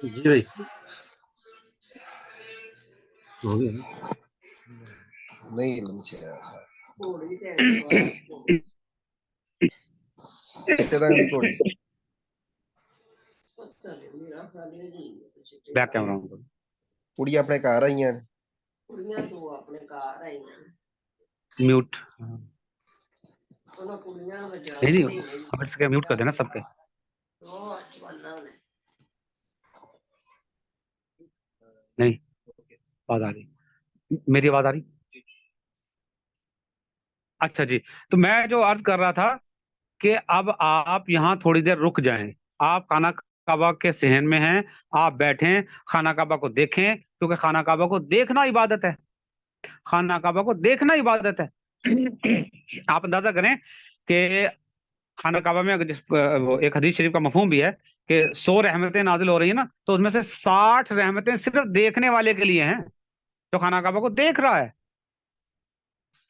جی بھائی ہو گیا نہیں نیچے چٹے رنگ کی گھوڑی بیک کیمرہ کڑی اپنے گھر آئی ہیں میوٹ نہیں اب اس کے میوٹ کر دینا سب کے نہیں آواز آ رہی میری آواز آ رہی اچھا جی تو میں جو عرض کر رہا تھا کہ اب آپ یہاں تھوڑی دیر رک جائیں آپ خانہ کعبہ کے صحن میں ہیں آپ بیٹھیں خانہ کعبہ کو دیکھیں کیونکہ خانہ کعبہ کو دیکھنا عبادت ہے خانہ کعبہ کو دیکھنا عبادت ہے آپ اندازہ کریں کہ خانہ کعبہ میں ایک حدیث شریف کا مفہوم بھی ہے کہ 100 رحمتیں نازل ہو رہی ہیں نا تو اس میں سے 60 رحمتیں صرف دیکھنے والے کے لیے ہیں جو خانہ کعبہ کو دیکھ رہا ہے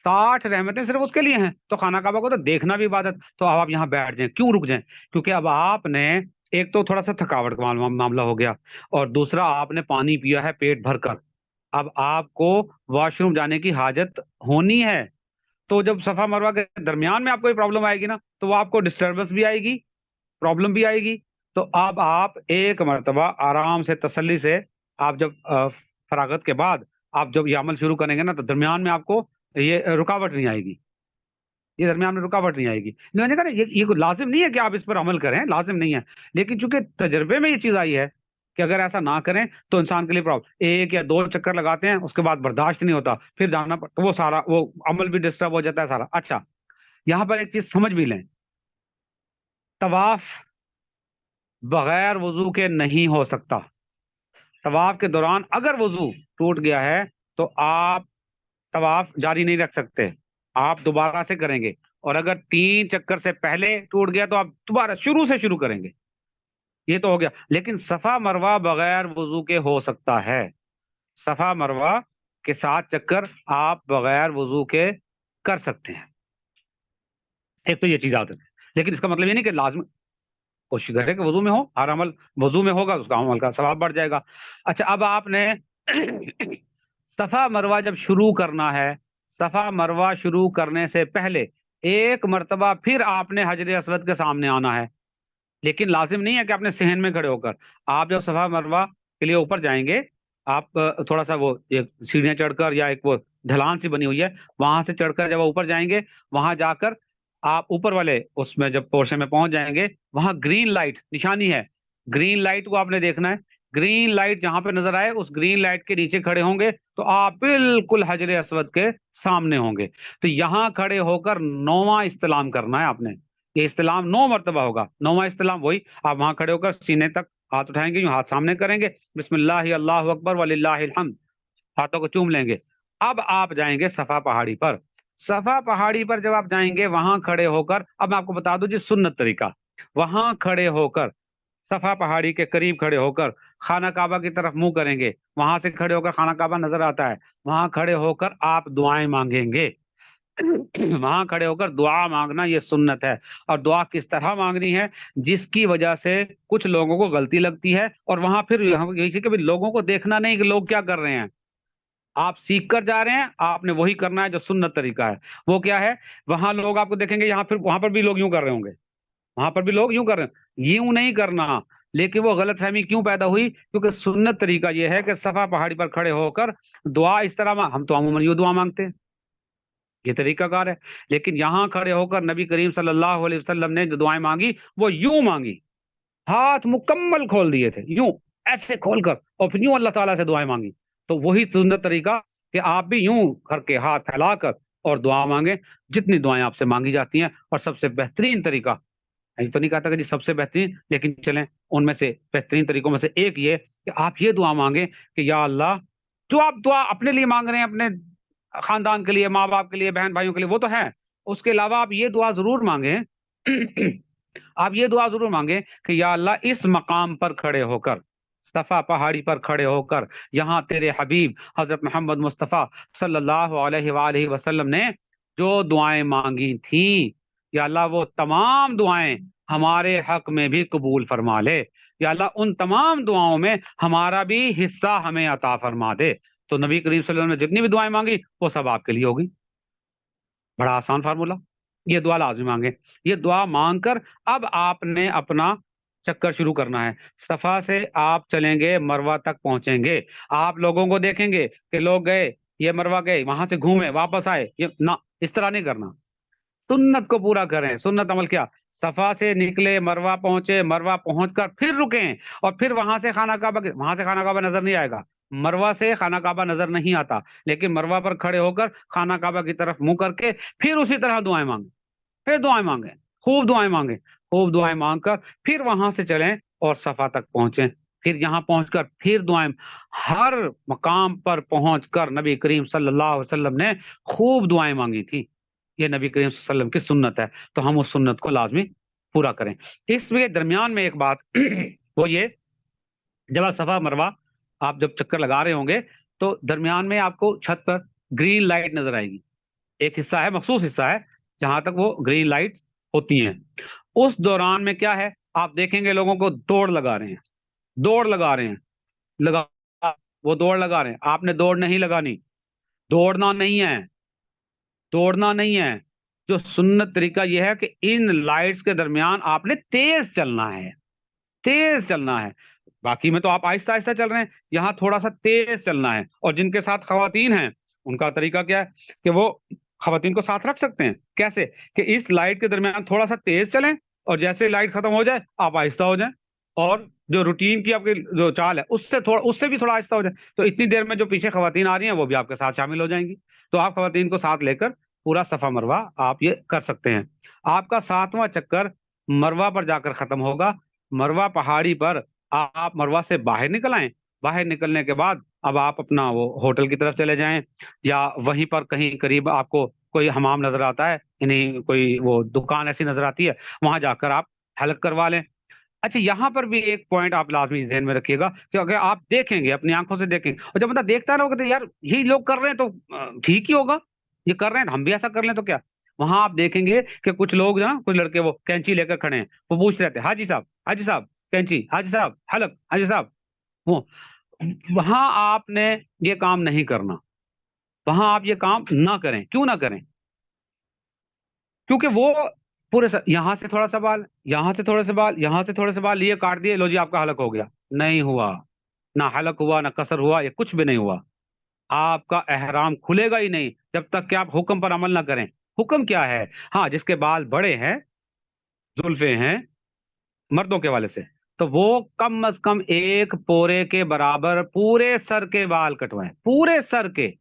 60 رحمتیں صرف اس کے لیے ہیں تو خانہ کعبہ کو تو دیکھنا بھی عبادت تو اب آپ یہاں بیٹھ جائیں کیوں رک جائیں کیونکہ اب آپ نے ایک تو تھوڑا سا تھکاوٹ کا معاملہ ہو گیا اور دوسرا آپ نے پانی پیا ہے پیٹ بھر کر اب آپ کو واش روم جانے کی حاجت ہونی ہے تو جب صفا مروہ کے درمیان میں آپ کو کوئی پرابلم آئے گی نا تو وہ آپ کو ڈسٹربنس بھی آئے گی پرابلم بھی آئے گی تو اب آپ ایک مرتبہ آرام سے تسلی سے آپ جب فراغت کے بعد آپ جب یہ عمل شروع کریں گے نا تو درمیان میں آپ کو یہ رکاوٹ نہیں آئے گی یہ درمیان میں رکاوٹ نہیں آئے گی میں نے کہا یہ لازم نہیں ہے کہ آپ اس پر عمل کریں لازم نہیں ہے لیکن چونکہ تجربے میں یہ چیز آئی ہے کہ اگر ایسا نہ کریں تو انسان کے لیے پرابلم 1 یا 2 چکر لگاتے ہیں اس کے بعد برداشت نہیں ہوتا پھر جانا تو وہ سارا وہ عمل بھی ڈسٹرب ہو جاتا ہے سارا اچھا یہاں پر ایک چیز سمجھ بھی لیں طواف بغیر وضو کے نہیں ہو سکتا طواف کے دوران اگر وضو ٹوٹ گیا ہے تو آپ طواف جاری نہیں رکھ سکتے آپ دوبارہ سے کریں گے اور اگر 3 چکر سے پہلے ٹوٹ گیا تو آپ دوبارہ شروع سے شروع کریں گے یہ تو ہو گیا لیکن صفا مروہ بغیر وضو کے ہو سکتا ہے صفا مروہ کے 7 چکر آپ بغیر وضو کے کر سکتے ہیں ایک تو یہ چیز عادت ہے لیکن اس کا مطلب یہ نہیں کہ لازم کوشش کرے کہ وضو میں ہو ہر عمل وضو میں ہوگا اس کا عمل کا ثواب بڑھ جائے گا اچھا اب آپ نے صفا مروہ جب شروع کرنا ہے صفا مروہ شروع کرنے سے پہلے ایک مرتبہ پھر آپ نے حجر اسود کے سامنے آنا ہے لیکن لازم نہیں ہے کہ آپ نے صحن میں کھڑے ہو کر آپ جب صفا مروہ کے لیے اوپر جائیں گے آپ تھوڑا سا وہ سیڑھیاں چڑھ کر یا ایک وہ ڈھلان سی بنی ہوئی ہے وہاں سے چڑھ کر جب اوپر جائیں گے وہاں جا کر آپ اوپر والے اس میں جب پورشن میں پہنچ جائیں گے وہاں گرین لائٹ نشانی ہے گرین لائٹ کو آپ نے دیکھنا ہے گرین لائٹ جہاں پہ نظر آئے اس گرین لائٹ کے نیچے کھڑے ہوں گے تو آپ بالکل حجر اسود کے سامنے ہوں گے تو یہاں کھڑے ہو کر 9واں استلام کرنا ہے آپ نے یہ استلام 9 مرتبہ ہوگا 9واں استلام وہی آپ وہاں کھڑے ہو کر سینے تک ہاتھ اٹھائیں گے یوں ہاتھ سامنے کریں گے بسم اللہ اللہ اکبر وللہ الحمد ہاتھوں کو چوم لیں گے اب آپ جائیں گے صفا پہاڑی پر صفا پہاڑی پر جب آپ جائیں گے وہاں کھڑے ہو کر اب میں آپ کو بتا دوں جی سنت طریقہ وہاں کھڑے ہو کر صفا پہاڑی کے قریب کھڑے ہو کر خانہ کعبہ کی طرف منہ کریں گے وہاں سے کھڑے ہو کر خانہ کعبہ نظر آتا ہے وہاں کھڑے ہو کر آپ دعائیں مانگیں گے وہاں کھڑے ہو کر دعا مانگنا یہ سنت ہے اور دعا کس طرح مانگنی ہے جس کی وجہ سے کچھ لوگوں کو غلطی لگتی ہے اور وہاں پھر یہی کہ لوگوں کو دیکھنا نہیں کہ لوگ کیا کر رہے ہیں آپ سیکھ کر جا رہے ہیں آپ نے وہی کرنا ہے جو سنت طریقہ ہے وہ کیا ہے وہاں لوگ آپ کو دیکھیں گے یہاں پھر وہاں پر بھی لوگ یوں کر رہے ہوں گے وہاں پر بھی لوگ یوں کر رہے ہیں یوں نہیں کرنا لیکن وہ غلط فہمی کیوں پیدا ہوئی کیونکہ سنت طریقہ یہ ہے کہ صفا پہاڑی پر کھڑے ہو کر دعا اس طرح ہم تو عموماً یوں دعا مانگتے ہیں یہ طریقہ کار ہے لیکن یہاں کھڑے ہو کر نبی کریم صلی اللہ علیہ وسلم نے جو دعائیں مانگی وہ یوں مانگی ہاتھ مکمل کھول دیے تھے یوں ایسے کھول کر اور پھر یوں اللہ تعالیٰ سے دعائیں مانگی تو وہی سنت طریقہ کہ آپ بھی یوں کر کے ہاتھ پھیلا کر اور دعا مانگیں جتنی دعائیں آپ سے مانگی جاتی ہیں اور سب سے بہترین طریقہ میں تو نہیں کہتا کہ جی سب سے بہترین لیکن چلیں ان میں سے بہترین طریقوں میں سے ایک یہ کہ آپ یہ دعا مانگیں کہ یا اللہ جو آپ دعا اپنے لیے مانگ رہے ہیں اپنے خاندان کے لیے ماں باپ کے لیے بہن بھائیوں کے لیے وہ تو ہے اس کے علاوہ آپ یہ دعا ضرور مانگیں آپ یہ دعا ضرور مانگیں کہ یا اللہ اس مقام پر کھڑے ہو کر صفا پہاڑی پر کھڑے ہو کر یہاں تیرے حبیب حضرت محمد مصطفیٰ صلی اللہ علیہ وآلہ وسلم نے جو دعائیں مانگی تھیں یا اللہ وہ تمام دعائیں ہمارے حق میں بھی قبول فرما لے یا اللہ ان تمام دعاؤں میں ہمارا بھی حصہ ہمیں عطا فرما دے. تو نبی کریم صلی اللہ علیہ وسلم نے جتنی بھی دعائیں مانگی وہ سب آپ کے لیے ہوگی. بڑا آسان فارمولا. یہ دعا لازمی مانگے. یہ دعا مانگ کر اب آپ نے اپنا چکر شروع کرنا ہے. صفا سے آپ چلیں گے، مروہ تک پہنچیں گے. آپ لوگوں کو دیکھیں گے کہ لوگ گئے، یہ مروہ گئے، وہاں سے گھومے واپس آئے، یہ نہ، اس طرح نہیں کرنا. سنت کو پورا کریں. سنت عمل کیا؟ صفا سے نکلے، مروہ پہنچے، مروہ پہنچ کر پھر رکیں، اور پھر وہاں سے خانہ کعبہ، وہاں سے خانہ کعبہ نظر نہیں آئے گا. مروہ سے خانہ کعبہ نظر نہیں آتا، لیکن مروہ پر کھڑے ہو کر خانہ کعبہ کی طرف منہ کر کے پھر اسی طرح دعائیں مانگیں. پھر دعائیں مانگیں، خوب دعائیں مانگیں، خوب دعائیں مانگ کر پھر وہاں سے چلیں اور صفا تک پہنچیں. پھر یہاں پہنچ کر پھر دعائیں. ہر مقام پر پہنچ کر نبی کریم صلی اللہ علیہ وسلم نے خوب دعائیں مانگی تھی. یہ نبی کریم صلی اللہ علیہ وسلم کی سنت ہے، تو ہم اس سنت کو لازمی پورا کریں. اس میں درمیان میں ایک بات وہ یہ، جب آپ صفا مروہ آپ جب چکر لگا رہے ہوں گے تو درمیان میں آپ کو چھت پر گرین لائٹ نظر آئے گی. ایک حصہ ہے، مخصوص حصہ ہے جہاں تک وہ گرین لائٹ ہوتی ہیں. اس دوران میں کیا ہے، آپ دیکھیں گے لوگوں کو دوڑ لگا رہے ہیں، دوڑ لگا رہے ہیں، لگا، وہ دوڑ لگا رہے ہیں. آپ نے دوڑ نہیں لگانی. دوڑنا نہیں ہے، دوڑنا نہیں ہے. جو سنت طریقہ یہ ہے کہ ان لائٹس کے درمیان آپ نے تیز چلنا ہے، تیز چلنا ہے. باقی میں تو آپ آہستہ آہستہ چل رہے ہیں، یہاں تھوڑا سا تیز چلنا ہے. اور جن کے ساتھ خواتین ہیں ان کا طریقہ کیا ہے کہ وہ خواتین کو ساتھ رکھ سکتے ہیں. کیسے؟ کہ اس لائٹ کے درمیان تھوڑا سا تیز چلیں، اور جیسے لائٹ ختم ہو جائے آپ آہستہ ہو جائیں، اور جو روٹین کی آپ کی جو چال ہے اس سے بھی تھوڑا آہستہ ہو جائے. تو اتنی دیر میں جو پیچھے خواتین آ رہی ہیں وہ بھی آپ کے ساتھ شامل ہو جائیں گی. تو آپ خواتین کو ساتھ لے کر پورا صفا مروہ آپ یہ کر سکتے ہیں. آپ کا 7واں چکر مروہ پر جا کر ختم ہوگا. مروہ پہاڑی پر آپ مروہ سے باہر نکل آئیں. باہر نکلنے کے بعد اب آپ اپنا وہ ہوٹل کی طرف چلے جائیں، یا وہیں پر کہیں قریب آپ کو کوئی حمام نظر آتا ہے، یعنی کوئی وہ دکان ایسی نظر آتی ہے، وہاں جا کر آپ حلق کروا لیں. اچھا، یہاں پر بھی ایک پوائنٹ آپ لازمی ذہن میں رکھیے گا کہ اگر آپ دیکھیں گے، اپنی آنکھوں سے دیکھیں، اور جب بندہ دیکھتا ہے نا وہ کہتے ہیں یار یہی لوگ کر رہے ہیں تو ٹھیک ہی ہوگا، یہ کر رہے ہیں تو ہم بھی ایسا کر لیں تو کیا. وہاں آپ دیکھیں گے کہ کچھ لوگ نا، کچھ لڑکے وہ کینچی لے کر کھڑے ہیں، وہ پوچھ رہتے ہیں حاجی صاحب، حاجی صاحب کینچی، حاجی صاحب حلق، حاجی صاحب وہ. وہاں آپ نے یہ کام نہیں کرنا. وہاں آپ یہ کام نہ کریں. کیوں نہ کریں؟ کیونکہ وہ پورے یہاں سے تھوڑا سا بال، یہاں سے تھوڑے سے بال، یہاں سے تھوڑے سے بال، یہ کاٹ دیے، لو جی آپ کا حلق ہو گیا. نہیں ہوا. نہ حلق ہوا، نہ قصر ہوا، یہ کچھ بھی نہیں ہوا. آپ کا احرام کھلے گا ہی نہیں جب تک کہ آپ حکم پر عمل نہ کریں. حکم کیا ہے؟ ہاں، جس کے بال بڑے ہیں، زلفیں ہیں مردوں کے والے سے، تو وہ کم از کم ایک پورے کے برابر پورے سر کے بال کٹوائیں، پورے سر کے.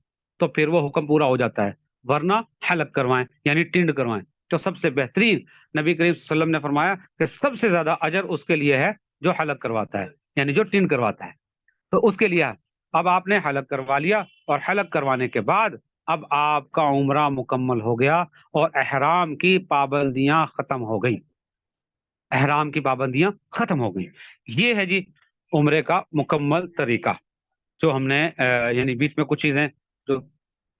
تو پھر وہ حکم پورا ہو جاتا ہے. ورنہ حلق کروائیں، یعنی ٹنڈ کروائیں. تو سب سے بہترین نبی کریم صلی اللہ علیہ وسلم نے فرمایا کہ سب سے زیادہ اجر اس کے لیے ہے جو حلق کرواتا ہے، یعنی جو ٹنڈ کرواتا ہے. تو اس کے لیے اب آپ نے حلق کروا لیا، اور حلق کروانے کے بعد اب آپ کا عمرہ مکمل ہو گیا، اور احرام کی پابندیاں ختم ہو گئی. احرام کی پابندیاں ختم ہو گئی. یہ ہے جی عمرے کا مکمل طریقہ. جو ہم نے یعنی بیچ میں کچھ چیزیں جو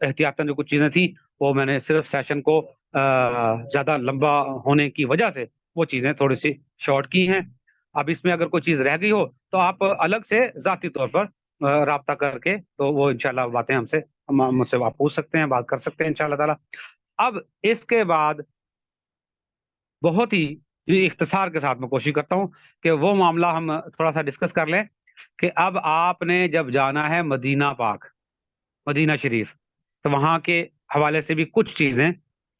احتیاطاً جو کچھ چیزیں تھیں وہ میں نے صرف سیشن کو زیادہ لمبا ہونے کی وجہ سے وہ چیزیں تھوڑی سی شارٹ کی ہیں. اب اس میں اگر کوئی چیز رہ گئی ہو تو آپ الگ سے ذاتی طور پر رابطہ کر کے تو وہ انشاءاللہ باتیں مجھ سے آپ پوچھ سکتے ہیں، بات کر سکتے ہیں انشاءاللہ تعالی. اب اس کے بعد بہت ہی اختصار کے ساتھ میں کوشش کرتا ہوں کہ وہ معاملہ ہم تھوڑا سا ڈسکس کر لیں کہ اب آپ نے جب جانا ہے مدینہ پاک، مدینہ شریف، تو وہاں کے حوالے سے بھی کچھ چیزیں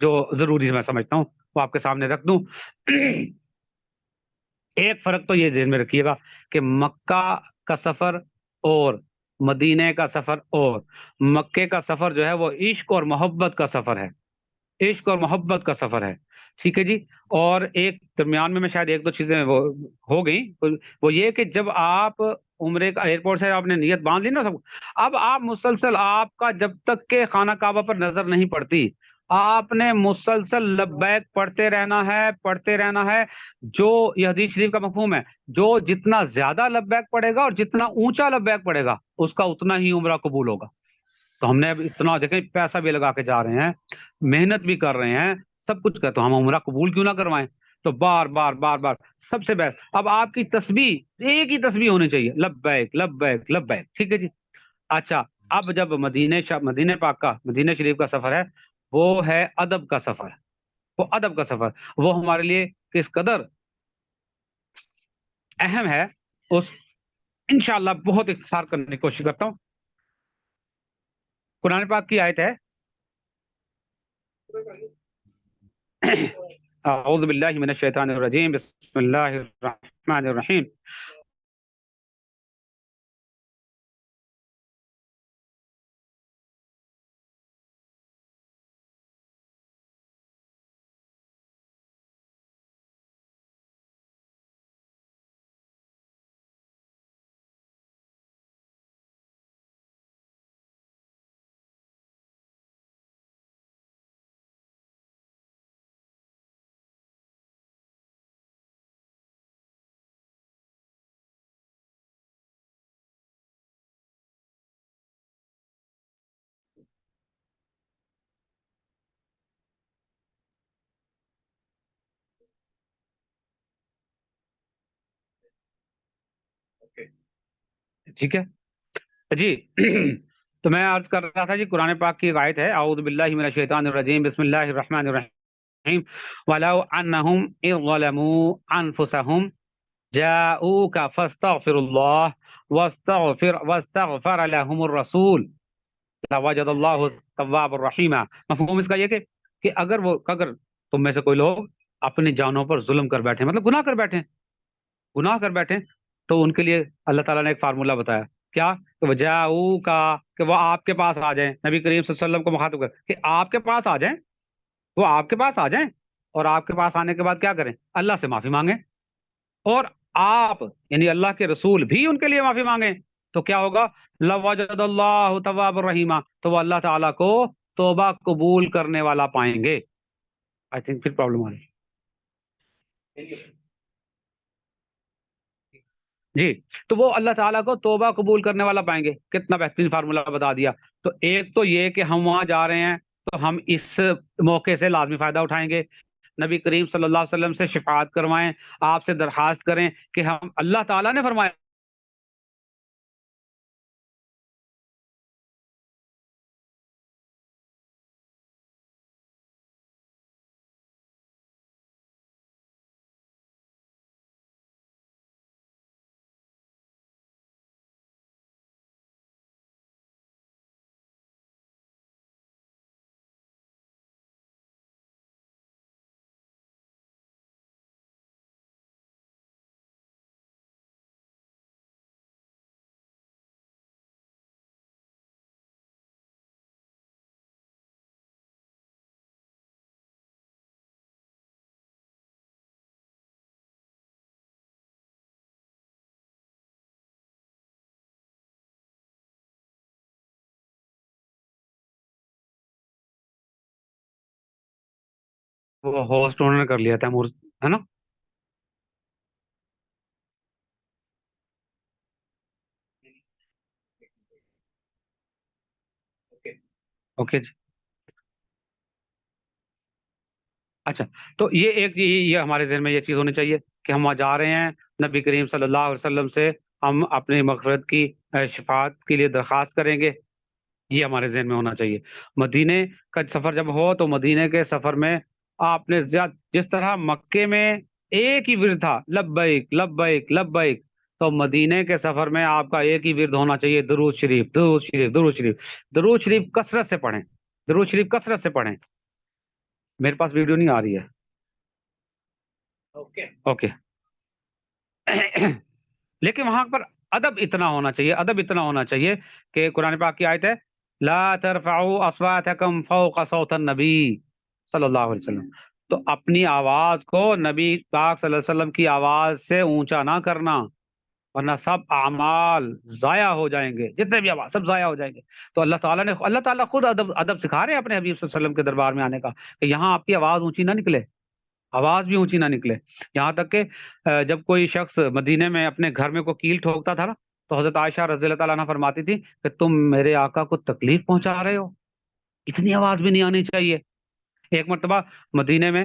جو ضروری میں سمجھتا ہوں وہ آپ کے سامنے رکھ دوں. ایک فرق تو یہ ذہن میں رکھیے گا کہ مکہ کا سفر اور مدینے کا سفر، اور مکے کا سفر جو ہے وہ عشق اور محبت کا سفر ہے، عشق اور محبت کا سفر ہے. ٹھیک ہے جی. اور ایک درمیان میں شاید ایک دو چیزیں وہ ہو گئیں، وہ یہ کہ جب آپ عمرے کا ایئرپورٹ سے آپ نے نیت باندھ لی نا سب، اب آپ مسلسل، آپ کا جب تک کہ خانہ کعبہ پر نظر نہیں پڑتی، آپ نے مسلسل لبیک پڑھتے رہنا ہے، پڑھتے رہنا ہے. جو یہ حدیث شریف کا مفہوم ہے، جو جتنا زیادہ لبیک پڑھے گا اور جتنا اونچا لبیک پڑھے گا اس کا اتنا ہی عمرہ قبول ہوگا. تو ہم نے اب اتنا دیکھیں، پیسہ بھی لگا کے جا رہے ہیں، محنت بھی کر رہے ہیں، سب کچھ کرتے، تو ہم عمرہ قبول کیوں نہ کروائیں. تو بار بار بار بار سب سے بیسٹ اب آپ کی تسبیح ایک ہی تسبیح ہونی چاہیے، لبیک لبیک لبیک، ٹھیک ہے جی۔ اچھا، اب جب مدینہ پاک کا، مدینہ شریف کا سفر ہے، وہ ہے ادب کا سفر، وہ ادب کا سفر، وہ ہمارے لیے کس قدر اہم ہے، اس انشاءاللہ بہت اختصار کرنے کی کوشش کرتا ہوں۔ قرآن پاک کی آیت ہے، اعوذ باللہ من الشیطان الرجیم، بسم اللہ الرحمن الرحیم۔ ٹھیک ہے جی۔ تو میں عرض کر رہا تھا جی، قرآن پاک کی ایک آیت ہے، اعوذ باللہ من الشیطان الرجیم، بسم اللہ الرحمن الرحیم، وَلَوْ أَنَّهُمْ إِذْ ظَلَمُوا أَنفُسَهُمْ جَاءُوكَ فَاسْتَغْفِرُوا اللَّهَ وَاسْتَغْفَرَ لَهُمُ الرَّسُولُ لَوَجَدَ اللَّهُ تَوَّابًا رَحِيمًا۔ مفہوم اس کا یہ کہ اگر تم میں سے کوئی لوگ اپنی جانوں پر ظلم کر بیٹھے، مطلب گناہ کر بیٹھے، تو ان کے لیے اللہ تعالیٰ نے ایک فارمولہ بتایا، کیا کہ وجاؤ کا، کہ وہ آپ کے پاس آ جائیں، نبی کریم صلی اللہ علیہ وسلم کو مخاطب کر کہ آپ کے پاس آ جائیں، وہ آپ کے پاس آ جائیں، اور آپ کے پاس آنے کے بعد کیا کریں؟ اللہ سے معافی مانگیں، اور آپ یعنی اللہ کے رسول بھی ان کے لیے معافی مانگیں، تو کیا ہوگا؟ لوجد اللہ تواب الرحیمہ، تو وہ اللہ تعالیٰ کو توبہ قبول کرنے والا پائیں گے۔ آئی تھنک پھر پرابلم آ رہی ہے جی۔ تو وہ اللہ تعالیٰ کو توبہ قبول کرنے والا پائیں گے۔ کتنا بہترین فارمولہ بتا دیا۔ تو ایک تو یہ کہ ہم وہاں جا رہے ہیں تو ہم اس موقع سے لازمی فائدہ اٹھائیں گے، نبی کریم صلی اللہ علیہ وسلم سے شفاعت کروائیں، آپ سے درخواست کریں کہ ہم، اللہ تعالیٰ نے فرمایا وہ ہوسٹ انہوں نے کر لیا تھا ہے نا؟ اوکے جی۔ اچھا، تو یہ ہمارے ذہن میں یہ چیز ہونی چاہیے کہ ہم وہاں جا رہے ہیں، نبی کریم صلی اللہ علیہ وسلم سے ہم اپنی مغفرت کی شفاعت کے لیے درخواست کریں گے، یہ ہمارے ذہن میں ہونا چاہیے۔ مدینے کا سفر جب ہو تو مدینے کے سفر میں آپ نے جس طرح مکے میں ایک ہی ورد تھا، لبیک لبیک لبیک، تو مدینے کے سفر میں آپ کا ایک ہی ورد ہونا چاہیے، درود شریف درود شریف درود شریف، درود شریف کثرت سے پڑھیں، درود شریف کثرت سے پڑھیں۔ میرے پاس ویڈیو نہیں آ رہی ہے، اوکے۔ لیکن وہاں پر ادب اتنا ہونا چاہیے، ادب اتنا ہونا چاہیے کہ قرآن پاک کی آیت ہے، لا ترفعوا اصواتکم فوق صوت النبی صلی اللہ علیہ وسلم، تو اپنی آواز کو نبی پاک صلی اللہ علیہ وسلم کی آواز سے اونچا نہ کرنا، ورنہ سب اعمال ضائع ہو جائیں گے، جتنے بھی آواز سب ضائع ہو جائیں گے۔ تو اللہ تعالیٰ خود ادب سکھا رہے ہیں اپنے حبیب صلی اللہ علیہ وسلم کے دربار میں آنے کا، کہ یہاں آپ کی آواز اونچی نہ نکلے، آواز بھی اونچی نہ نکلے، یہاں تک کہ جب کوئی شخص مدینے میں اپنے گھر میں کوئی کیل ٹھوکتا تھا نا، تو حضرت عائشہ رضی اللہ تعالیٰ عنہ فرماتی تھی کہ تم میرے آقا کو تکلیف پہنچا رہے ہو، اتنی آواز بھی نہیں آنی چاہیے۔ ایک مرتبہ مدینے میں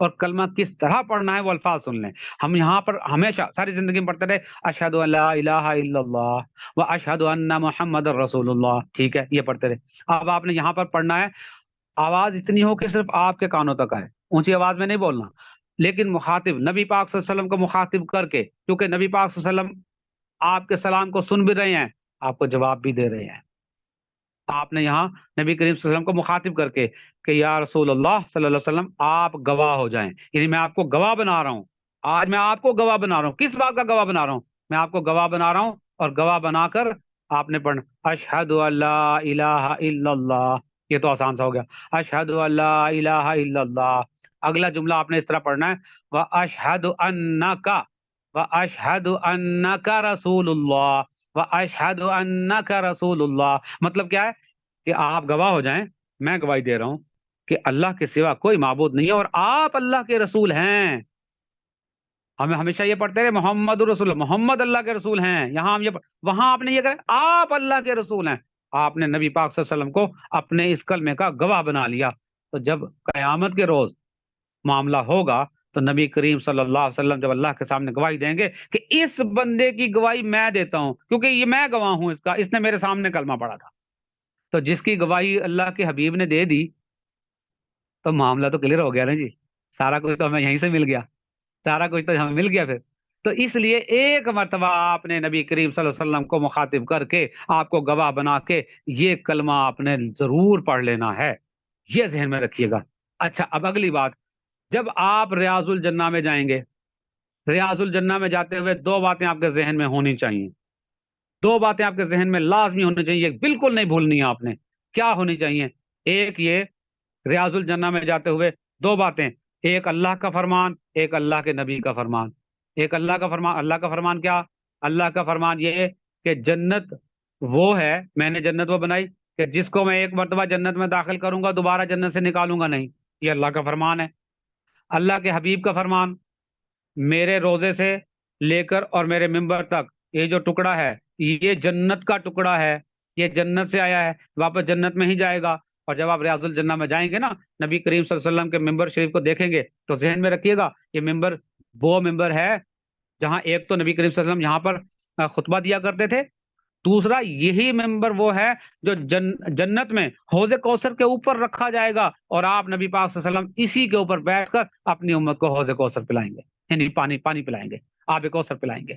اور کلمہ کس طرح پڑھنا ہے وہ الفاظ سن لیں. ہم یہاں پر ہمیشہ ساری زندگی میں پڑھتے رہے اشہد ان لا الہ الا اللہ و اشہد ان محمد رسول اللہ، ٹھیک ہے، یہ پڑھتے رہے. اب آپ نے یہاں پر پڑھنا ہے، آواز اتنی ہو کہ صرف آپ کے کانوں تک آئے، اونچی آواز میں نہیں بولنا، لیکن مخاطب نبی پاک صلی اللہ علیہ وسلم کو مخاطب کر کے، کیونکہ نبی پاک صلی اللہ علیہ وسلم آپ کے سلام کو سن بھی رہے ہیں، آپ کو جواب بھی دے رہے ہیں. آپ نے یہاں نبی کریم صلی اللہ علیہ وسلم کو مخاطب کر کے کہ یا رسول اللہ صلی اللہ علیہ وسلم آپ گواہ ہو جائیں، یعنی میں آپ کو گواہ بنا رہا ہوں. آج میں آپ کو گواہ بنا رہا ہوں. کس بات کا گواہ بنا رہا ہوں؟ میں آپ کو گواہ بنا رہا ہوں، اور گواہ بنا کر آپ نے پڑھنا اشہد ان لا الہ الا اللہ. یہ تو آسان سا ہو گیا، اشہد ان لا الہ الا اللہ. اگلا جملہ آپ نے اس طرح پڑھنا ہے واشہد انک واشہد انک رسول اللہ واشہد انک رسول اللہ. مطلب کیا ہے کہ آپ گواہ ہو جائیں، میں گواہی دے رہا ہوں کہ اللہ کے سوا کوئی معبود نہیں ہے اور آپ اللہ کے رسول ہیں. ہمیں ہمیشہ یہ پڑھتے رہے محمد رسول اللہ، محمد اللہ کے رسول ہیں. یہاں ہم یہ وہاں آپ نے یہ کہا آپ اللہ کے رسول ہیں. آپ نے نبی پاک صلی اللہ علیہ وسلم کو اپنے اس کلمے کا گواہ بنا لیا. تو جب قیامت کے روز معاملہ ہوگا تو نبی کریم صلی اللہ علیہ وسلم جب اللہ کے سامنے گواہی دیں گے کہ اس بندے کی گواہی میں دیتا ہوں کیونکہ یہ میں گواہ ہوں اس کا، اس نے میرے سامنے کلمہ پڑھا تھا. تو جس کی گواہی اللہ کے حبیب نے دے دی تو معاملہ تو کلیئر ہو گیا نا جی. سارا کچھ تو ہمیں یہیں سے مل گیا، سارا کچھ تو ہمیں مل گیا پھر. تو اس لیے ایک مرتبہ آپ نے نبی کریم صلی اللہ علیہ وسلم کو مخاطب کر کے آپ کو گواہ بنا کے یہ کلمہ آپ نے ضرور پڑھ لینا ہے. یہ ذہن میں رکھیے گا. اچھا، اب اگلی بات، جب آپ ریاض الجنہ میں جائیں گے، ریاض الجنہ میں جاتے ہوئے دو باتیں آپ کے ذہن میں ہونی چاہیے، دو باتیں آپ کے ذہن میں لازمی ہونی چاہیے، بالکل نہیں بھولنی ہے آپ نے. کیا ہونی چاہیے؟ ایک یہ ریاض الجنہ میں جاتے ہوئے دو باتیں، ایک اللہ کا فرمان، ایک اللہ کے نبی کا فرمان. ایک اللہ کا فرمان. اللہ کا فرمان کیا؟ اللہ کا فرمان یہ ہے کہ جنت وہ ہے، میں نے جنت وہ بنائی کہ جس کو میں ایک مرتبہ جنت میں داخل کروں گا دوبارہ جنت سے نکالوں گا نہیں. یہ اللہ کا فرمان ہے. اللہ کے حبیب کا فرمان، میرے روزے سے لے کر اور میرے ممبر تک یہ جو ٹکڑا ہے یہ جنت کا ٹکڑا ہے، یہ جنت سے آیا ہے، واپس جنت میں ہی جائے گا. اور جب آپ ریاض الجنہ میں جائیں گے نا، نبی کریم صلی اللہ علیہ وسلم کے ممبر شریف کو دیکھیں گے تو ذہن میں رکھیے گا یہ ممبر وہ ممبر ہے جہاں ایک تو نبی کریم صلی اللہ علیہ وسلم یہاں پر خطبہ دیا کرتے تھے، دوسرا یہی ممبر وہ ہے جو جنت میں حوض کوثر کے اوپر رکھا جائے گا اور آپ نبی پاک صلی اللہ علیہ وسلم اسی کے اوپر بیٹھ کر اپنی امت کو حوض کوثر پلائیں گے، یعنی پانی پلائیں گے، آب کوثر پلائیں گے.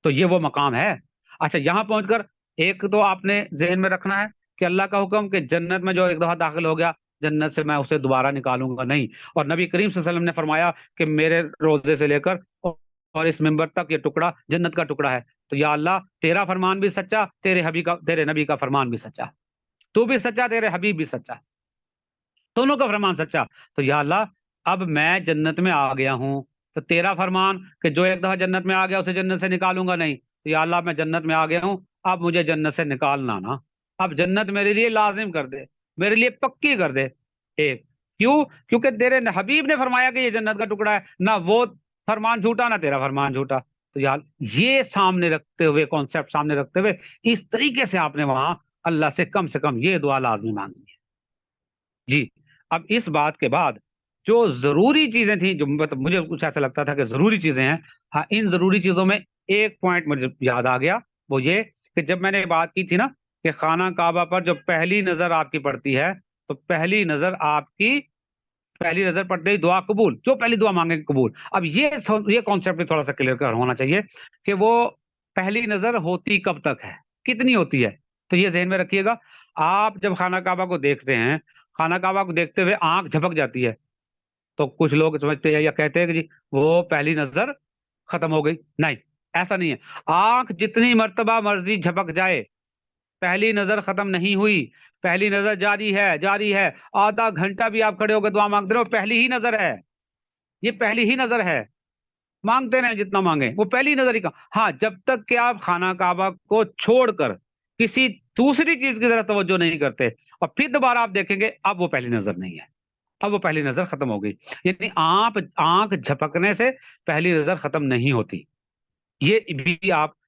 تو یہ وہ مقام ہے. اچھا، یہاں پہنچ کر ایک تو آپ نے ذہن میں رکھنا ہے کہ اللہ کا حکم کہ جنت میں جو ایک دفعہ داخل ہو گیا جنت سے میں اسے دوبارہ نکالوں گا نہیں. اور نبی کریم صلی اللہ علیہ وسلم نے فرمایا کہ میرے روزے سے لے کر اور اس ممبر تک یہ ٹکڑا جنت کا ٹکڑا ہے. تو یا اللہ تیرا فرمان بھی سچا، تیرے نبی کا فرمان بھی سچا، تو بھی سچا، تیرے حبیب بھی سچا، دونوں کا فرمان سچا. تو یا اللہ اب میں جنت میں آ گیا ہوں، تو تیرا فرمان کہ جو ایک دفعہ جنت میں آ گیا اسے جنت سے نکالوں گا نہیں، تو یا اللہ میں جنت میں آ گیا ہوں، اب مجھے جنت سے نکالنا نا، اب جنت میرے لیے لازم کر دے، میرے لیے پکی کر دے. ایک کیوں؟ کیونکہ تیرے حبیب نے فرمایا کہ یہ جنت کا ٹکڑا ہے، نہ وہ فرمان جھوٹا نہ تیرا فرمان جھوٹا. تو یار یہ سامنے رکھتے ہوئے، کانسیپٹ سامنے رکھتے ہوئے اس طریقے سے آپ نے وہاں اللہ سے کم یہ دعا لازمی مانگنی ہے. جی، اب اس بات کے بعد جو ضروری چیزیں تھیں، جو مجھے کچھ ایسا لگتا تھا کہ ضروری چیزیں ہیں، ہاں ان ضروری چیزوں میں ایک پوائنٹ مجھے یاد آ گیا، وہ یہ کہ جب میں نے بات کی تھی نا کہ خانہ کعبہ پر جو پہلی نظر آپ کی پڑتی ہے تو پہلی نظر پڑتے ہی دعا قبول، جو پہلی دعا مانگے قبول. اب یہ کانسیپٹ بھی تھوڑا سا کلیئر ہونا چاہیے کہ وہ پہلی نظر ہوتی کب تک ہے، کتنی ہوتی ہے. تو یہ ذہن میں رکھیے گا، آپ جب خانہ کعبہ کو دیکھتے ہیں، خانہ کعبہ کو دیکھتے ہوئے آنکھ جھپک جاتی ہے تو کچھ لوگ سمجھتے ہیں یا کہتے ہیں کہ جی وہ پہلی نظر ختم ہو گئی. نہیں، ایسا نہیں ہے. آنکھ جتنی مرتبہ مرضی جھپک جائے پہلی نظر ختم نہیں ہوئی، پہلی نظر جاری ہے. آدھا گھنٹہ بھی آپ کھڑے ہو کے دعا مانگتے رہو، پہلی ہی نظر ہے، یہ پہلی ہی نظر ہے. مانگتے رہیں جتنا مانگیں، وہ پہلی نظر ہی کا. ہاں، جب تک کہ آپ خانہ کعبہ کو چھوڑ کر کسی دوسری چیز کی طرف توجہ نہیں کرتے اور پھر دوبارہ آپ دیکھیں گے اب وہ پہلی نظر نہیں ہے، اب وہ پہلی نظر ختم ہو گئی. یعنی آنکھ جھپکنے سے پہلی نظر ختم نہیں ہوتی. یہ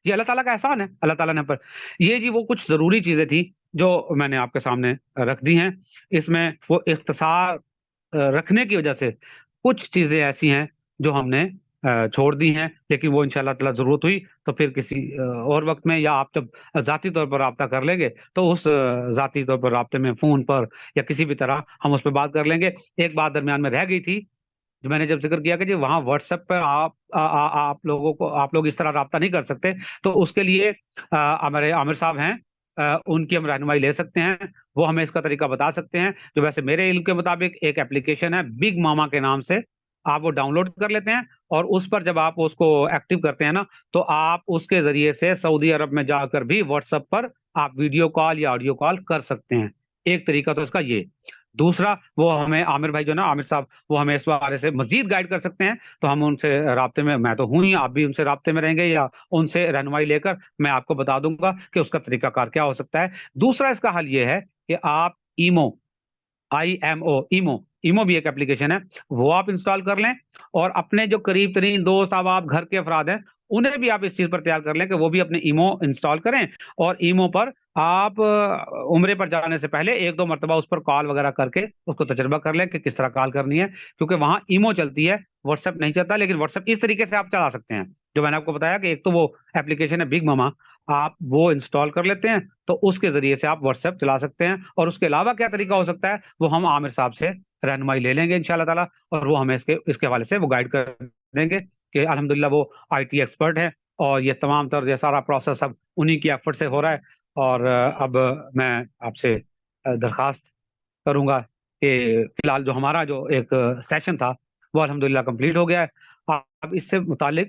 اللہ تعالیٰ کا احسان ہے، اللہ تعالیٰ نے پر یہ جی وہ کچھ ضروری چیزیں تھیں جو میں نے آپ کے سامنے رکھ دی ہیں. اس میں وہ اختصار رکھنے کی وجہ سے کچھ چیزیں ایسی ہیں جو ہم نے چھوڑ دی ہیں، لیکن وہ انشاءاللہ تعالیٰ ضرورت ہوئی تو پھر کسی اور وقت میں، یا آپ جب ذاتی طور پر رابطہ کر لیں گے تو اس ذاتی طور پر رابطے میں فون پر یا کسی بھی طرح ہم اس پہ بات کر لیں گے۔ ایک بات درمیان میں رہ گئی تھی جو میں نے جب ذکر کیا کہ جی وہاں واٹس ایپ پر آپ لوگوں کو، آپ لوگ اس طرح رابطہ نہیں کر سکتے، تو اس کے لیے ہمارے عامر صاحب ہیں، ان کی ہم رہنمائی لے سکتے ہیں، وہ ہمیں اس کا طریقہ بتا سکتے ہیں، جو ویسے میرے علم کے مطابق ایک اپلیکیشن ہے بگ ماما کے نام سے، آپ وہ ڈاؤن لوڈ کر لیتے ہیں، اور اس پر جب آپ اس کو ایکٹیو کرتے ہیں نا تو آپ اس کے ذریعے سے سعودی عرب میں جا کر بھی واٹس ایپ پر آپ ویڈیو کال یا آڈیو کال کر سکتے ہیں۔ ایک طریقہ تو اس کا یہ۔ دوسرا، وہ ہمیں عامر بھائی جو نا، عامر صاحب، وہ ہمیں اس بارے سے مزید گائیڈ کر سکتے ہیں، تو ہم ان سے رابطے میں تو ہوں ہی، آپ بھی ان سے رابطے میں رہیں گے، یا ان سے رہنمائی لے کر میں آپ کو بتا دوں گا کہ اس کا طریقہ کار کیا ہو سکتا ہے۔ دوسرا اس کا حل یہ ہے کہ آپ ایمو، ایمو بھی ایک اپلیکیشن ہے، وہ آپ انسٹال کر لیں، اور اپنے جو قریب ترین دوست، اب آپ گھر کے افراد ہیں، انہیں بھی آپ اس چیز پر تیار کر لیں کہ وہ بھی اپنے ایمو انسٹال کریں، اور ایمو پر آپ عمرے پر جانے سے پہلے ایک دو مرتبہ اس پر کال وغیرہ کر کے اس کو تجربہ کر لیں کہ کس طرح کال کرنی ہے، کیونکہ وہاں ایمو چلتی ہے، واٹس ایپ نہیں چلتا، لیکن واٹس ایپ اس طریقے سے آپ چلا سکتے ہیں جو میں نے آپ کو بتایا کہ ایک تو وہ اپلیکیشن ہے بگ ماما، آپ وہ انسٹال کر لیتے ہیں تو اس کے ذریعے سے آپ واٹس ایپ چلا سکتے ہیں، اور اس کے علاوہ کیا طریقہ ہو سکتا ہے وہ ہم عامر صاحب سے رہنمائی لے لیں گے انشاءاللہ تعالیٰ، اور وہ ہمیں اس کے حوالے سے وہ گائیڈ کر دیں گے کہ الحمدللہ وہ آئی ٹی ایکسپرٹ ہے، اور یہ تمام طرز یہ سارا پروسیس اب انہی کی ایفرٹ سے ہو رہا ہے۔ اور اب میں آپ سے درخواست کروں گا کہ فی الحال جو ہمارا جو ایک سیشن تھا وہ الحمدللہ کمپلیٹ ہو گیا ہے، اب اس سے متعلق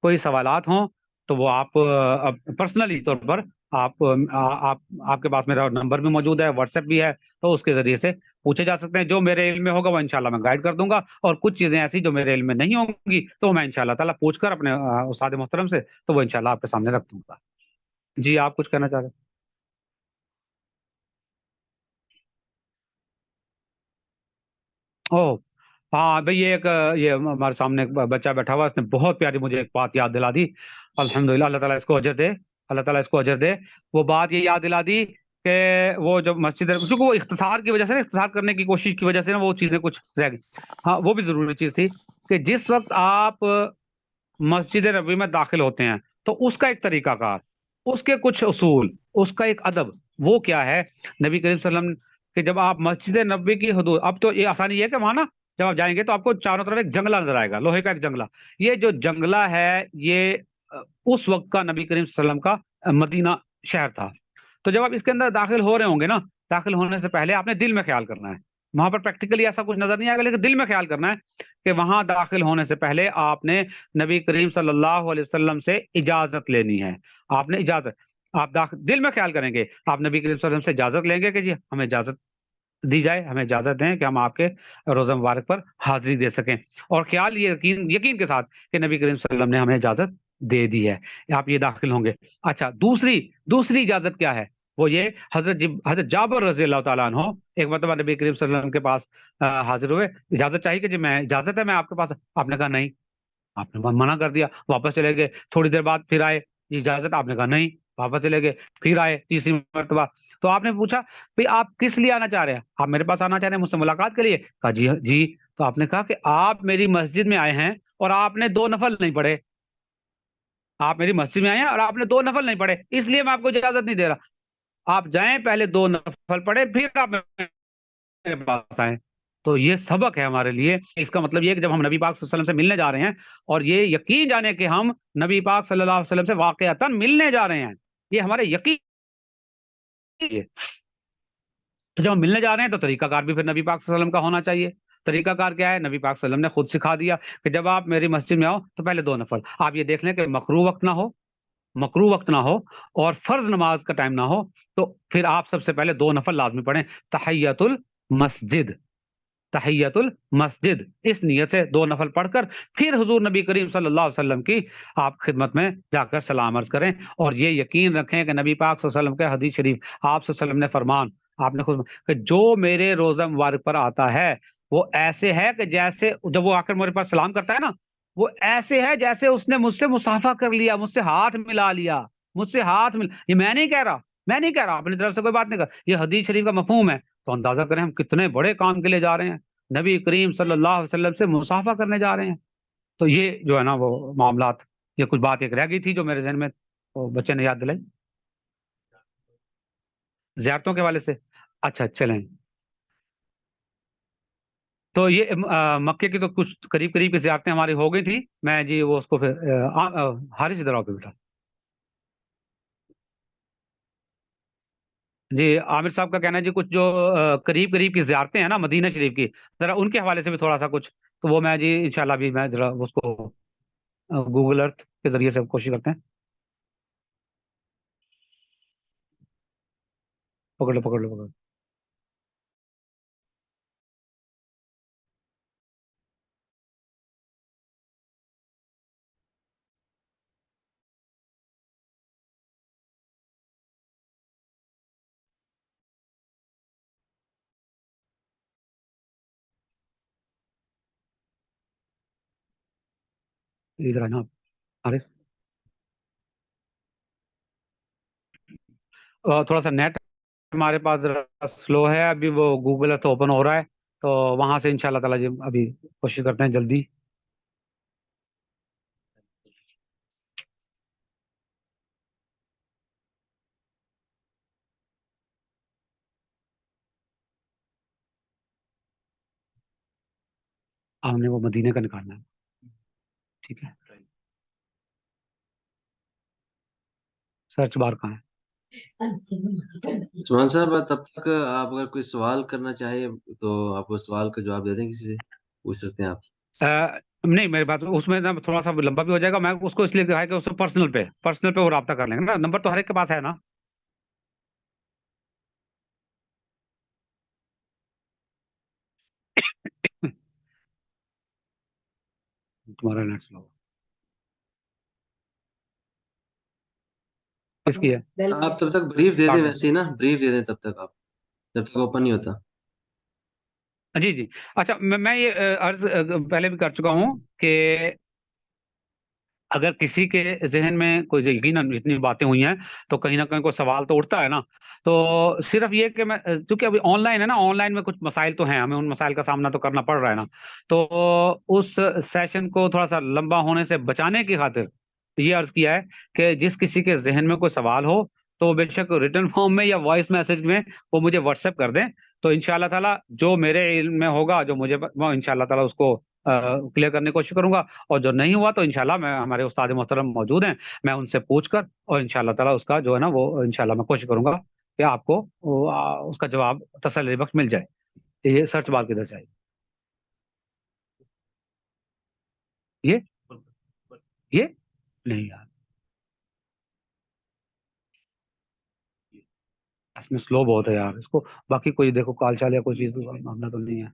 کوئی سوالات ہوں تو وہ آپ پرسنلی طور پر آپ کے پاس میرا نمبر بھی موجود ہے، واٹس ایپ بھی ہے، تو اس کے ذریعے سے پوچھے جا سکتے ہیں۔ جو میرے علم میں ہوگا وہ انشاءاللہ میں گائیڈ کر دوں گا، اور کچھ چیزیں ایسی جو میرے علم میں نہیں ہوں گی تو میں انشاءاللہ تعالیٰ پوچھ کر اپنے استاد محترم سے تو وہ انشاءاللہ آپ کے سامنے رکھ دوں گا۔ جی آپ کچھ کہنا چاہ رہے ہیں؟ اوہ ہاں بھئی، یہ ہمارے سامنے ایک بچہ بیٹھا ہوا ہے، اس نے بہت پیاری مجھے ایک بات یاد دلا دی، الحمدللہ، اللہ تعالیٰ اس کو اجر دے، اللہ تعالیٰ اس کو اجر دے۔ وہ بات یہ یاد دلا دی کہ وہ جب مسجد، کیونکہ وہ اختصار کی وجہ سے نا، اختصار کرنے کی کوشش کی وجہ سے نا وہ چیزیں کچھ رہ گئی، ہاں وہ بھی ضروری چیز تھی کہ جس وقت آپ مسجد نبوی میں داخل ہوتے ہیں تو اس کا ایک طریقہ کار، اس کے کچھ اصول، اس کا ایک ادب، وہ کیا ہے؟ نبی کریم صلی اللہ علیہ وسلم کہ جب آپ مسجد نبوی کی حدود، اب تو یہ آسانی یہ ہے کہ وہاں نا جب آپ جائیں گے تو آپ کو چاروں طرف ایک جنگلہ نظر آئے گا، لوہے کا ایک جنگلہ، یہ جو جنگلہ ہے یہ اس وقت کا نبی کریم صلی اللہ علیہ وسلم کا مدینہ شہر تھا۔ تو جب آپ اس کے اندر داخل ہو رہے ہوں گے نا، داخل ہونے سے پہلے آپ نے دل میں خیال کرنا ہے، وہاں پر پریکٹیکلی ایسا کچھ نظر نہیں آئے گا، لیکن دل میں خیال کرنا ہے کہ وہاں داخل ہونے سے پہلے آپ نے نبی کریم صلی اللہ علیہ وسلم سے اجازت لینی ہے۔ آپ نے اجازت، آپ دل میں خیال کریں گے، آپ نبی کریم صلی اللہ علیہ وسلم سے اجازت لیں گے کہ جی ہمیں اجازت دی جائے، ہمیں اجازت دیں کہ ہم آپ کے روزہ مبارک پر حاضری دے سکیں، اور خیال یہ یقین کے ساتھ کہ نبی کریم صلی اللہ علیہ وسلم نے ہمیں اجازت دے دی ہے، آپ یہ داخل ہوں گے۔ اچھا، دوسری اجازت کیا ہے؟ وہ یہ، حضرت جابر رضی اللہ تعالیٰ عنہ ایک مرتبہ نبی کریم صلی اللہ علیہ وسلم کے پاس حاضر ہوئے، اجازت چاہیے کہ جی میں اجازت ہے میں آپ کے پاس، آپ نے کہا نہیں، آپ نے منع کر دیا، واپس چلے گئے، تھوڑی دیر بعد پھر آئے، یہ اجازت، آپ نے کہا نہیں، واپس چلے گئے، پھر آئے تیسری مرتبہ، تو آپ نے پوچھا بھئی آپ کس لیے آنا چاہ رہے ہیں؟ آپ میرے پاس آنا چاہ رہے ہیں مجھ سے ملاقات کے لیے؟ کہا جی جی۔ تو آپ نے کہا کہ آپ میری مسجد میں آئے ہیں اور آپ نے 2 نفل نہیں پڑھے، آپ میری مسجد میں آئے ہیں اور آپ نے 2 نفل نہیں پڑھے، اس لیے میں آپ کو اجازت نہیں دے رہا، آپ جائیں پہلے 2 نفل پڑھے پھر آپ میرے پاس آئیں۔ تو یہ سبق ہے ہمارے لیے، اس کا مطلب یہ ہے کہ جب ہم نبی پاک صلی اللہ علیہ وسلم سے ملنے جا رہے ہیں، اور یہ یقین جانے کہ ہم نبی پاک صلی اللہ علیہ وسلم سے واقعتاً ملنے جا رہے ہیں، یہ ہمارے یقین ہے۔ تو جب ہم ملنے جا رہے ہیں تو طریقہ کار بھی پھر نبی پاک صلی اللہ علیہ وسلم کا ہونا چاہیے۔ طریقہ کار کیا ہے؟ نبی پاک صلی اللہ علیہ وسلم نے خود سکھا دیا کہ جب آپ میری مسجد میں آؤ تو پہلے 2 نفل، آپ یہ دیکھ لیں کہ مکروہ وقت نہ ہو اور فرض نماز کا ٹائم نہ ہو، تو پھر آپ سب سے پہلے 2 نفل لازمی پڑھیں، تحیت المسجد، اس نیت سے 2 نفل پڑھ کر پھر حضور نبی کریم صلی اللہ علیہ وسلم کی آپ خدمت میں جا کر سلام عرض کریں، اور یہ یقین رکھیں کہ نبی پاک صلی اللہ علیہ وسلم کے حدیث شریف، آپ صلی اللہ علیہ وسلم نے فرمان، آپ نے خود کہ جو میرے روزہ مبارک پر آتا ہے وہ ایسے ہے کہ جیسے جب وہ آ کر میرے پاس سلام کرتا ہے نا، وہ ایسے ہے جیسے اس نے مجھ سے مصافحہ کر لیا، مجھ سے ہاتھ ملا لیا، یہ میں نہیں کہہ رہا اپنی طرف سے کوئی بات نہیں کر، یہ حدیث شریف کا مفہوم ہے، تو اندازہ کریں ہم کتنے بڑے کام کے لیے جا رہے ہیں۔ نبی کریم صلی اللہ علیہ وسلم سے مصافحہ کرنے جا رہے ہیں. تو یہ جو ہے نا وہ معاملات، یہ کچھ بات ایک رہ گئی تھی جو میرے ذہن میں وہ بچے نے یاد دلائی زیارتوں کے حوالے سے. اچھا چلیں. تو یہ مکے کی تو کچھ قریب قریب کی زیارتیں ہماری ہو گئی تھی. میں جی وہ اس کو پھر حارث ادھر آؤ پہ بیٹا. جی عامر صاحب کا کہنا ہے جی کچھ جو قریب قریب کی زیارتیں ہیں نا مدینہ شریف کی، ذرا ان کے حوالے سے بھی تھوڑا سا کچھ، تو وہ میں جی انشاءاللہ بھی میں ذرا اس کو گوگل ارتھ کے ذریعے سے کوشش کرتے ہیں. پکڑ لو پکڑ لو پکڑ لو. ادھر آنا حارث. تھوڑا سا نیٹ ہمارے پاس ذرا سلو ہے ابھی، وہ گوگل ارتھ اوپن ہو رہا ہے تو وہاں سے انشاءاللہ تعالیٰ جی ابھی کوشش کرتے ہیں جلدی. ہم نے وہ مدینے کا نکالنا ہے. ٹھیک ہے. سرچ بار کہاں ہے؟ سمان صاحب تب تک آپ اگر کوئی سوال کرنا چاہے تو آپ کو سوال کا جواب دے دیں، کسی سے پوچھ سکتے ہیں آپ. نہیں میری بات اس میں نا تھوڑا سا لمبا بھی ہو جائے گا. میں اس کو اس لیے کہا ہے کہ اس کو پرسنل پہ وہ رابطہ کر لیں گے نا. نمبر تو ہر ایک کے پاس ہے نا. تمہارا نیٹ سلو کس کی ہے؟ آپ تب تک بریف دے دیں، ویسے ہی نا بریف دے دیں تب تک، آپ جب تک اوپن نہیں ہوتا. جی جی. اچھا میں یہ عرض پہلے بھی کر چکا ہوں کہ اگر کسی کے ذہن میں کوئی یقیناً اتنی باتیں ہوئی ہیں تو کہیں نہ کہیں کوئی سوال تو اٹھتا ہے نا. تو صرف یہ کہ میں چونکہ ابھی آن لائن ہے نا، آن لائن میں کچھ مسائل تو ہیں، ہمیں ان مسائل کا سامنا تو کرنا پڑ رہا ہے نا. تو اس سیشن کو تھوڑا سا لمبا ہونے سے بچانے کی خاطر یہ عرض کیا ہے کہ جس کسی کے ذہن میں کوئی سوال ہو تو وہ بے شک ریٹن فارم میں یا وائس میسج میں وہ مجھے واٹس ایپ کر دیں. تو انشاءاللہ تعالیٰ جو میرے علم میں ہوگا، جو مجھے انشاءاللہ تعالیٰ اس کو کلیئر کرنے کی کوشش کروں گا. اور جو نہیں ہوا تو انشاءاللہ میں ہمارے استاد محترم موجود ہیں، میں ان سے پوچھ کر اور انشاءاللہ تعالیٰ اس کا جو ہے نا وہ انشاءاللہ میں کوشش کروں گا کہ آپ کو اس کا جواب تسلی بخش مل جائے. یہ سرچ بار کدھر سے آئی؟ یہ یہ نہیں یار، اس میں سلو بہت ہے یار. اس کو باقی کوئی دیکھو کال چال یا کوئی چیز معاملہ تو نہیں ہے.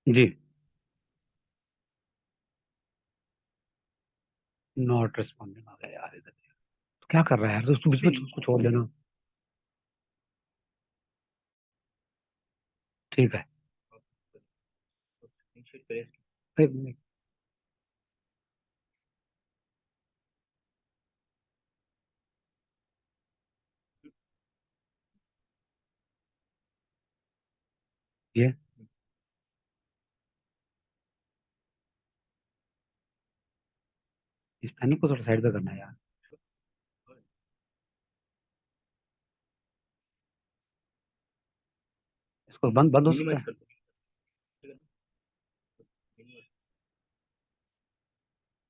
جی ناٹ ریسپونڈنگ آ گیا یار. ادھر تو کیا کر رہا ہے یار؟ اس کو کو چھوڑ دینا. ٹھیک ہے. ایک منٹ. یہ اس پینل کو تھوڑا سائڈ پہ کرنا ہے یار. اس کو بند بند ہو سکتا ہے.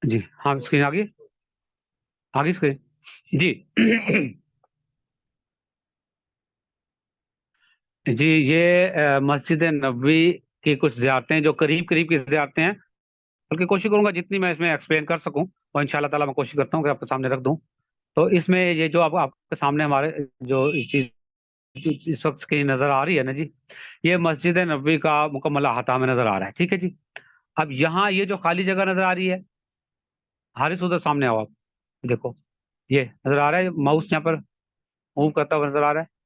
جی ہاں اسکرین آ گئی، آ گئی اسکرین. جی جی یہ مسجد نبوی کی کچھ زیارتیں جو قریب قریب کی زیارتیں ہیں، بلکہ کوشش کروں گا جتنی میں اس میں ایکسپلین کر سکوں، اور انشاءاللہ تعالیٰ میں کوشش کرتا ہوں کہ آپ کے سامنے رکھ دوں. تو اس میں یہ جو آپ کے سامنے ہمارے جو چیز اس وقت کی نظر آ رہی ہے نا جی، یہ مسجد نبوی کا مکمل احاطہ میں نظر آ رہا ہے. ٹھیک ہے جی. اب یہاں یہ جو خالی جگہ نظر آ رہی ہے، حارث ادھر سامنے آؤ، آپ دیکھو یہ نظر آ رہا ہے، ماؤس یہاں پر موو کرتا ہوا نظر آ رہا ہے.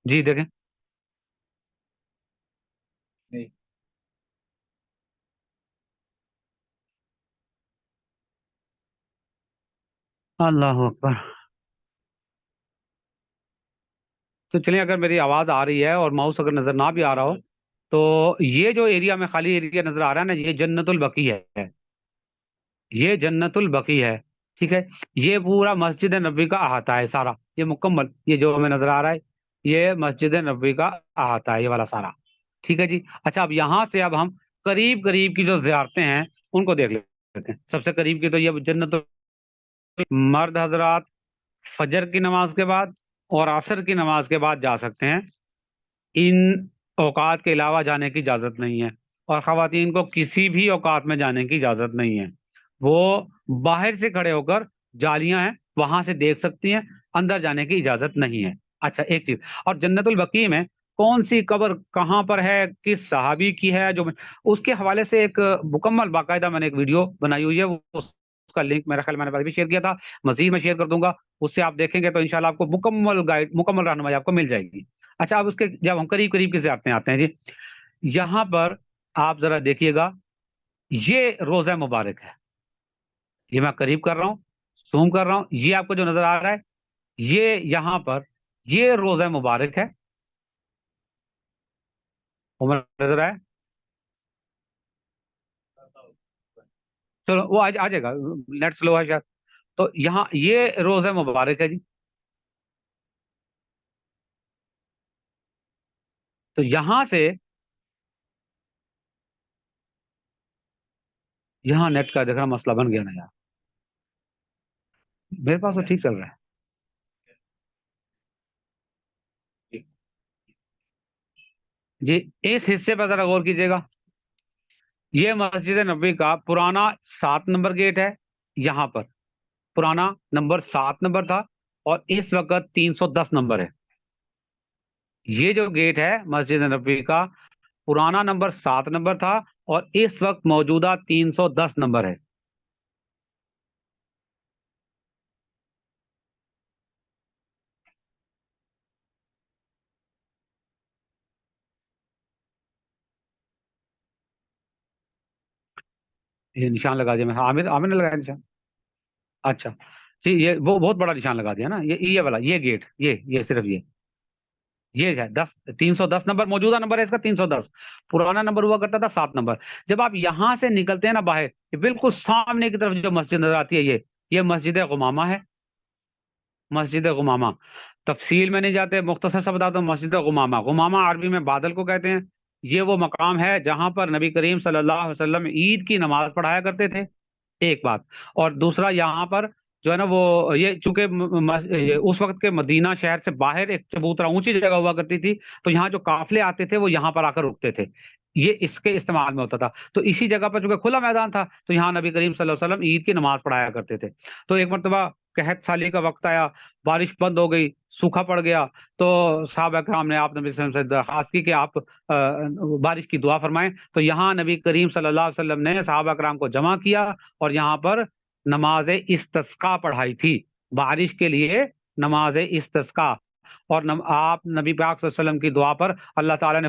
جی دیکھیں، اللہ اکبر. تو چلیں، اگر میری آواز آ رہی ہے اور ماؤس اگر نظر نہ بھی آ رہا ہو، تو یہ جو ایریا میں خالی ایریا نظر آ رہا ہے نا، یہ جنت البقیع ہے. یہ جنت البقیع ہے. ٹھیک ہے. یہ پورا مسجد نبوی کا احاطہ ہے سارا، یہ مکمل، یہ جو ہمیں نظر آ رہا ہے یہ مسجد نبوی کا احاطہ ہے، یہ والا سارا. ٹھیک ہے جی. اچھا، اب یہاں سے اب ہم قریب قریب کی جو زیارتیں ہیں ان کو دیکھ لیتے ہیں. سب سے قریب کی تو یہ جنت مرد حضرات فجر کی نماز کے بعد اور عصر کی نماز کے بعد جا سکتے ہیں. ان اوقات کے علاوہ جانے کی اجازت نہیں ہے، اور خواتین کو کسی بھی اوقات میں جانے کی اجازت نہیں ہے. وہ باہر سے کھڑے ہو کر، جالیاں ہیں وہاں سے دیکھ سکتی ہیں، اندر جانے کی اجازت نہیں ہے. اچھا ایک چیز اور، جنت البقیع میں کون سی قبر کہاں پر ہے، کس صحابی کی ہے، جو اس کے حوالے سے ایک مکمل باقاعدہ میں نے ایک ویڈیو بنائی ہوئی ہے، اس کا لنک میرا خیال میں نے پہلے بھی شیئر کیا تھا، مزید میں شیئر کر دوں گا. اس سے آپ دیکھیں گے تو انشاءاللہ آپ کو مکمل گائیڈ، مکمل رہنمائی آپ کو مل جائے گی. اچھا، اب اس کے جب ہم قریب قریب کی زیارتیں آتے ہیں جی، یہاں پر آپ ذرا دیکھیے گا، یہ روزہ مبارک ہے. یہ میں قریب کر رہا ہوں، زوم کر رہا ہوں، یہ آپ کو جو نظر آ رہا ہے یہ یہاں پر یہ روزہ مبارک ہے. عمر نظر آئے؟ چلو وہ آ جائے گا، نیٹ سلو ہے شاید. تو یہاں یہ روزہ مبارک ہے جی. تو یہاں سے یہاں نیٹ کا دیکھ رہا مسئلہ بن گیا نا یار، میرے پاس تو ٹھیک چل رہا ہے جی. اس حصے پر ذرا غور کیجیے گا. یہ مسجد نبوی کا پرانا 7 نمبر گیٹ ہے. یہاں پر پرانا نمبر 7 نمبر تھا، اور اس وقت 310 نمبر ہے. یہ جو گیٹ ہے مسجد نبوی کا، پرانا نمبر 7 نمبر تھا، اور اس وقت موجودہ 310 نمبر ہے. یہ نشان لگا دیا میں، عامر عامر نے لگایا نشان. اچھا جی، یہ وہ بہت بڑا نشان لگا دیا نا، یہ والا، یہ گیٹ، یہ صرف یہ ہے 310 نمبر موجودہ نمبر ہے اس کا 310. پرانا نمبر ہوا کرتا تھا 7 نمبر. جب آپ یہاں سے نکلتے ہیں نا باہر، یہ بالکل سامنے کی طرف جو مسجد نظر آتی ہے یہ مسجد غمامہ ہے. مسجد غمامہ تفصیل میں نہیں جاتے، مختصر سا بتا دوں. مسجد غمامہ، غمامہ عربی میں بادل کو کہتے ہیں. یہ وہ مقام ہے جہاں پر نبی کریم صلی اللہ علیہ وسلم عید کی نماز پڑھایا کرتے تھے. ایک بات. اور دوسرا، یہاں پر جو ہے نا وہ یہ چونکہ اس وقت کے مدینہ شہر سے باہر ایک چبوترا اونچی جگہ ہوا کرتی تھی، تو یہاں جو قافلے آتے تھے وہ یہاں پر آ کر رکتے تھے. یہ اس کے استعمال میں ہوتا تھا. تو اسی جگہ پر چونکہ کھلا میدان تھا، تو یہاں نبی کریم صلی اللہ علیہ وسلم عید کی نماز پڑھایا کرتے تھے. تو ایک مرتبہ قحط سالی کا وقت آیا، بارش بند ہو گئی، سوکھا پڑ گیا. تو صحابہ کرام نے آپ نبی صلی اللہ علیہ وسلم سے درخواست کی کہ آپ بارش کی دعا فرمائیں. تو یہاں نبی کریم صلی اللہ علیہ وسلم نے صحابہ کرام کو جمع کیا، اور یہاں پر نماز استسقا پڑھائی تھی، بارش کے لیے نماز استسقا. اور آپ نبی پاک صلی اللہ علیہ وسلم کی دعا پر اللہ تعالیٰ نے